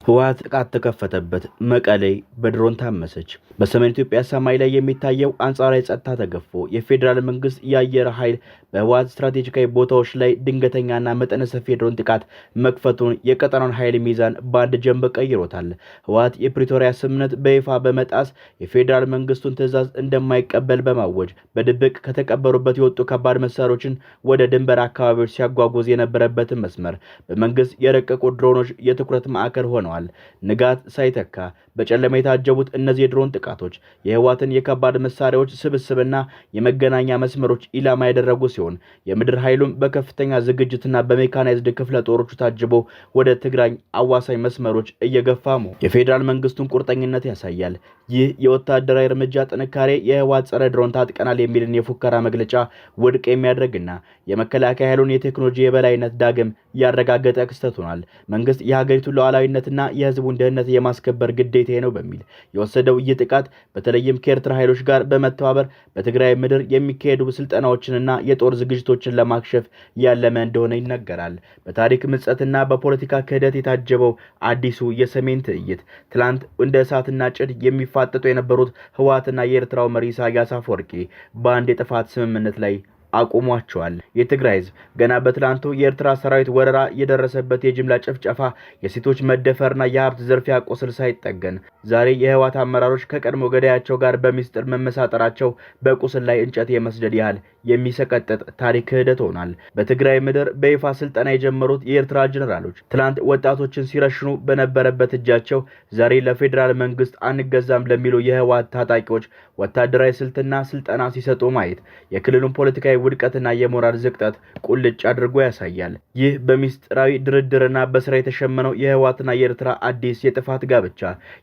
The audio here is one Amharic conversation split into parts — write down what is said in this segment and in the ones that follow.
ህወሓት ጥቃት ተከፈተበት። መቀሌ በድሮን ታመሰች። በሰሜን ኢትዮጵያ ሰማይ ላይ የሚታየው አንጻራዊ ጸጥታ ተገፎ የፌዴራል መንግስት የአየር ኃይል በህወሓት ስትራቴጂካዊ ቦታዎች ላይ ድንገተኛና መጠነ ሰፊ የድሮን ጥቃት መክፈቱን የቀጠናውን ኃይል ሚዛን በአንድ ጀንበር ቀይሮታል። ህወሓት የፕሪቶሪያ ስምምነት በይፋ በመጣስ የፌዴራል መንግስቱን ትዕዛዝ እንደማይቀበል በማወጅ በድብቅ ከተቀበሩበት የወጡ ከባድ መሳሪያዎችን ወደ ድንበር አካባቢዎች ሲያጓጉዝ የነበረበትን መስመር በመንግስት የረቀቁ ድሮኖች የትኩረት ማዕከል ሆነዋል። ንጋት ሳይተካ በጨለማ የታጀቡት እነዚህ የድሮን ጥቃቶች የህወሓትን የከባድ መሳሪያዎች ስብስብና የመገናኛ መስመሮች ኢላማ ያደረጉ ሲሆን የምድር ኃይሉም በከፍተኛ ዝግጅትና በሜካናይዝድ ክፍለ ጦሮቹ ታጅቦ ወደ ትግራይ አዋሳኝ መስመሮች እየገፋ ነው። የፌዴራል መንግስቱን ቁርጠኝነት ያሳያል። ይህ የወታደራዊ እርምጃ ጥንካሬ የህወሓት ጸረ ድሮን ታጥቀናል የሚልን የፉከራ መግለጫ ውድቅ የሚያደርግና የመከላከያ ኃይሉን የቴክኖሎጂ የበላይነት ዳግም ያረጋገጠ ክስተት ሆኗል። መንግስት የሀገሪቱን ሉዓላዊነትና የህዝቡን ደህንነት የማስከበር ግዴታ ነው በሚል የወሰደው ይህ ጥቃት በተለይም ከኤርትራ ኃይሎች ጋር በመተባበር በትግራይ ምድር የሚካሄዱ ስልጠናዎችንና የጦር ዝግጅቶችን ለማክሸፍ ያለመ እንደሆነ ይነገራል። በታሪክ ምጸትና በፖለቲካ ክህደት የታጀበው አዲሱ የሰሜን ትዕይንት ትላንት እንደ እሳትና ጭድ የሚፋጠጡ የነበሩት ህወሓትና የኤርትራው መሪ ኢሳያስ አፈወርቂ በአንድ የጥፋት ስምምነት ላይ አቁሟቸዋል። የትግራይ ህዝብ ገና በትላንቱ የኤርትራ ሰራዊት ወረራ የደረሰበት የጅምላ ጭፍጨፋ፣ የሴቶች መደፈርና የሀብት ዝርፊያ ቁስል ሳይጠገን ዛሬ የህወሓት አመራሮች ከቀድሞ ገዳያቸው ጋር በሚስጥር መመሳጠራቸው በቁስል ላይ እንጨት የመስደድ ያህል የሚሰቀጥጥ ታሪክ ክህደት ሆኗል። በትግራይ ምድር በይፋ ስልጠና የጀመሩት የኤርትራ ጀነራሎች ትላንት ወጣቶችን ሲረሽኑ በነበረበት እጃቸው ዛሬ ለፌዴራል መንግስት አንገዛም ለሚሉ የህወሓት ታጣቂዎች ወታደራዊ ስልትና ስልጠና ሲሰጡ ማየት የክልሉን ፖለቲካዊ ውድቀትና የሞራል ዝቅጠት ቁልጭ አድርጎ ያሳያል። ይህ በሚስጥራዊ ድርድርና በስራ የተሸመነው የህወሓትና የኤርትራ አዲስ የጥፋት ጋብቻ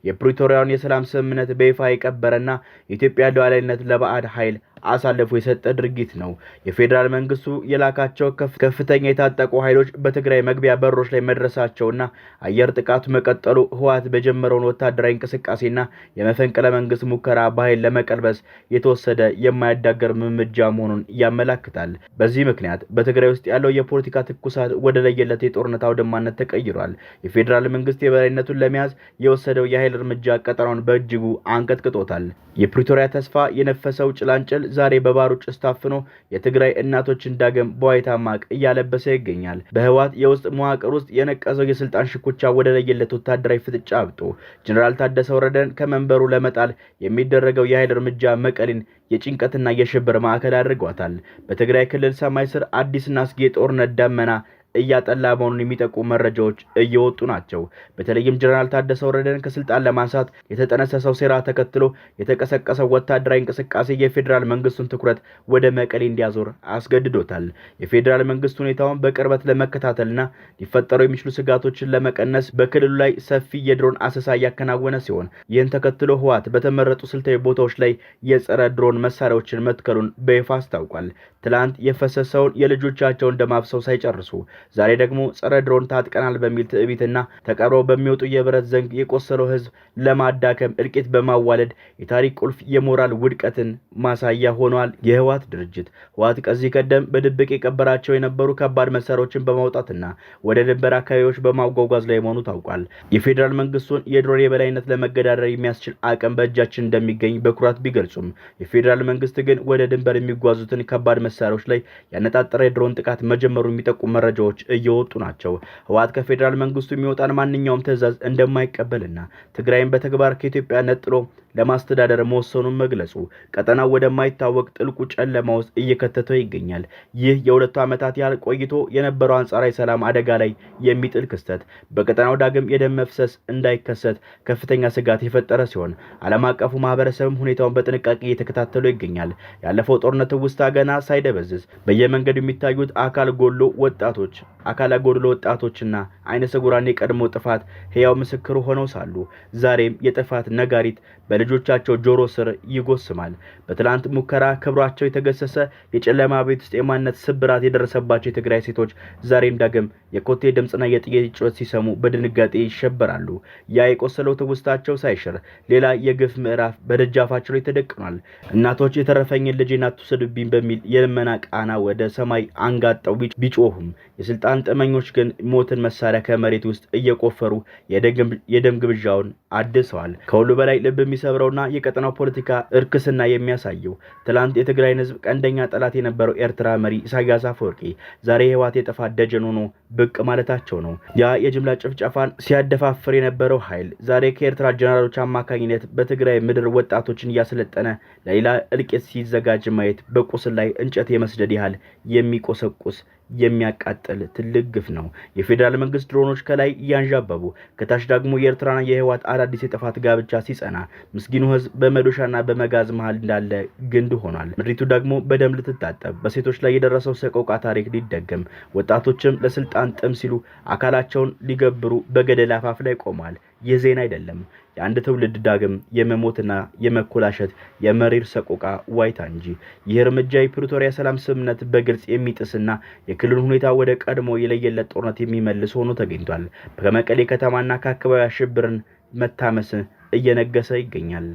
የፕሪቶሪያውን የሰላም ስምምነት በይፋ የቀበረና የኢትዮጵያ ሉዓላዊነት ለባዕድ ኃይል አሳልፎ የሰጠ ድርጊት ነው። የፌዴራል መንግስቱ የላካቸው ከፍተኛ የታጠቁ ኃይሎች በትግራይ መግቢያ በሮች ላይ መድረሳቸውና አየር ጥቃቱ መቀጠሉ ህወሓት በጀመረውን ወታደራዊ እንቅስቃሴና የመፈንቅለ መንግስት ሙከራ በኃይል ለመቀልበስ የተወሰደ የማያዳገር እርምጃ መሆኑን ያመላክታል። በዚህ ምክንያት በትግራይ ውስጥ ያለው የፖለቲካ ትኩሳት ወደ ለየለት የጦርነት አውድማነት ተቀይሯል። የፌዴራል መንግስት የበላይነቱን ለመያዝ የወሰደው የኃይል እርምጃ ቀጠናውን በእጅጉ አንቀጥቅጦታል። የፕሪቶሪያ ተስፋ የነፈሰው ጭላንጭል ዛሬ በባሩ ጭስ ታፍኖ የትግራይ እናቶችን ዳግም በዋይታ ማቅ እያለበሰ ይገኛል። በህወሓት የውስጥ መዋቅር ውስጥ የነቀዘው የስልጣን ሽኩቻ ወደ ለየለት ወታደራዊ ፍጥጫ አብጦ ጀነራል ታደሰ ወረደን ከመንበሩ ለመጣል የሚደረገው የኃይል እርምጃ መቀሌን የጭንቀትና የሽብር ማዕከል አድርጓታል። በትግራይ ክልል ሰማይ ስር አዲስና አስጊ የጦርነት ደመና እያጠላ መሆኑን የሚጠቁሙ መረጃዎች እየወጡ ናቸው። በተለይም ጀነራል ታደሰ ወረደን ከስልጣን ለማንሳት የተጠነሰሰው ሴራ ተከትሎ የተቀሰቀሰው ወታደራዊ እንቅስቃሴ የፌዴራል መንግስቱን ትኩረት ወደ መቀሌ እንዲያዞር አስገድዶታል። የፌዴራል መንግስት ሁኔታውን በቅርበት ለመከታተልና ሊፈጠሩ የሚችሉ ስጋቶችን ለመቀነስ በክልሉ ላይ ሰፊ የድሮን አሰሳ እያከናወነ ሲሆን ይህን ተከትሎ ህወሓት በተመረጡ ስልታዊ ቦታዎች ላይ የጸረ ድሮን መሳሪያዎችን መትከሉን በይፋ አስታውቋል። ትላንት የፈሰሰውን የልጆቻቸውን ደም አፍሰው ሳይጨርሱ ዛሬ ደግሞ ጸረ ድሮን ታጥቀናል በሚል ትዕቢትና ተቀብረው በሚወጡ የብረት ዘንግ የቆሰለው ህዝብ ለማዳከም እልቂት በማዋለድ የታሪክ ቁልፍ የሞራል ውድቀትን ማሳያ ሆኗል። የህወሓት ድርጅት ህወሓት ከዚህ ቀደም በድብቅ የቀበራቸው የነበሩ ከባድ መሳሪያዎችን በማውጣትና ወደ ድንበር አካባቢዎች በማጓጓዝ ላይ መሆኑ ታውቋል። የፌዴራል መንግስቱን የድሮን የበላይነት ለመገዳደር የሚያስችል አቅም በእጃችን እንደሚገኝ በኩራት ቢገልጹም የፌዴራል መንግስት ግን ወደ ድንበር የሚጓዙትን ከባድ መሳሪያዎች ላይ ያነጣጠረ የድሮን ጥቃት መጀመሩ የሚጠቁሙ መረጃዎች እየወጡ ናቸው። ህወሓት ከፌዴራል መንግስቱ የሚወጣን ማንኛውም ትዕዛዝ እንደማይቀበልና ትግራይን በተግባር ከኢትዮጵያ ነጥሎ ለማስተዳደር መወሰኑን መግለጹ ቀጠናው ወደማይታወቅ ጥልቁ ጨለማ ውስጥ እየከተተው ይገኛል። ይህ የሁለቱ ዓመታት ያህል ቆይቶ የነበረው አንጻራዊ ሰላም አደጋ ላይ የሚጥል ክስተት በቀጠናው ዳግም የደም መፍሰስ እንዳይከሰት ከፍተኛ ስጋት የፈጠረ ሲሆን ዓለም አቀፉ ማህበረሰብም ሁኔታውን በጥንቃቄ እየተከታተለው ይገኛል። ያለፈው ጦርነት ውስጥ ገና ሳይደበዝዝ በየመንገዱ የሚታዩት አካል ጎድሎ ወጣቶችና አይነ ስውራን የቀድሞ ጥፋት ህያው ምስክር ሆነው ሳሉ ዛሬም የጥፋት ነጋሪት በልጆቻቸው ጆሮ ስር ይጎስማል። በትላንት ሙከራ ክብራቸው የተገሰሰ የጨለማ ቤት ውስጥ የማንነት ስብራት የደረሰባቸው የትግራይ ሴቶች ዛሬም ዳግም የኮቴ ድምጽና የጥይት ጩኸት ሲሰሙ በድንጋጤ ይሸበራሉ። ያ የቆሰለው ትውስታቸው ሳይሽር ሌላ የግፍ ምዕራፍ በደጃፋቸው ላይ ተደቅኗል። እናቶች የተረፈኝን ልጄን አትውሰዱብኝ በሚል የልመና ቃና ወደ ሰማይ አንጋጠው ቢጮሁም የስልጣን ጥመኞች ግን ሞትን መሳሪያ ከመሬት ውስጥ እየቆፈሩ የደም ግብዣውን አድሰዋል። ከሁሉ በላይ ልብ የሚሰብረውና የቀጠናው ፖለቲካ እርክስና የሚያሳየው ትላንት የትግራይን ህዝብ ቀንደኛ ጠላት የነበረው ኤርትራ መሪ ኢሳያስ አፈወርቂ ዛሬ የህወሓት የጥፋት ደጀን ሆኖ ብቅ ማለታቸው ነው። ያ የጅምላ ጭፍጨፋን ሲያደፋፍር የነበረው ኃይል ዛሬ ከኤርትራ ጀነራሎች አማካኝነት በትግራይ ምድር ወጣቶችን እያሰለጠነ ለሌላ እልቂት ሲዘጋጅ ማየት በቁስል ላይ እንጨት የመስደድ ያህል የሚቆሰቁስ የሚያቃጥል ትልቅ ግፍ ነው። የፌዴራል መንግስት ድሮኖች ከላይ እያንዣበቡ ከታች ደግሞ የኤርትራና የህወሓት አዳዲስ የጥፋት ጋብቻ ሲጸና ምስኪኑ ህዝብ በመዶሻና በመጋዝ መሃል እንዳለ ግንድ ሆኗል። ምድሪቱ ደግሞ በደም ልትታጠብ፣ በሴቶች ላይ የደረሰው ሰቆቃ ታሪክ ሊደገም፣ ወጣቶችም ለስልጣን ጥም ሲሉ አካላቸውን ሊገብሩ በገደል አፋፍ ላይ ቆሟል። ይህ ዜና አይደለም። የአንድ ትውልድ ዳግም የመሞትና የመኮላሸት የመሪር ሰቆቃ ዋይታ እንጂ። ይህ እርምጃ የፕሪቶሪያ ሰላም ስምምነት በግልጽ የሚጥስና የክልሉን ሁኔታ ወደ ቀድሞ የለየለት ጦርነት የሚመልስ ሆኖ ተገኝቷል። በመቀሌ ከተማና ከአካባቢው ሽብርን መታመስ እየነገሰ ይገኛል።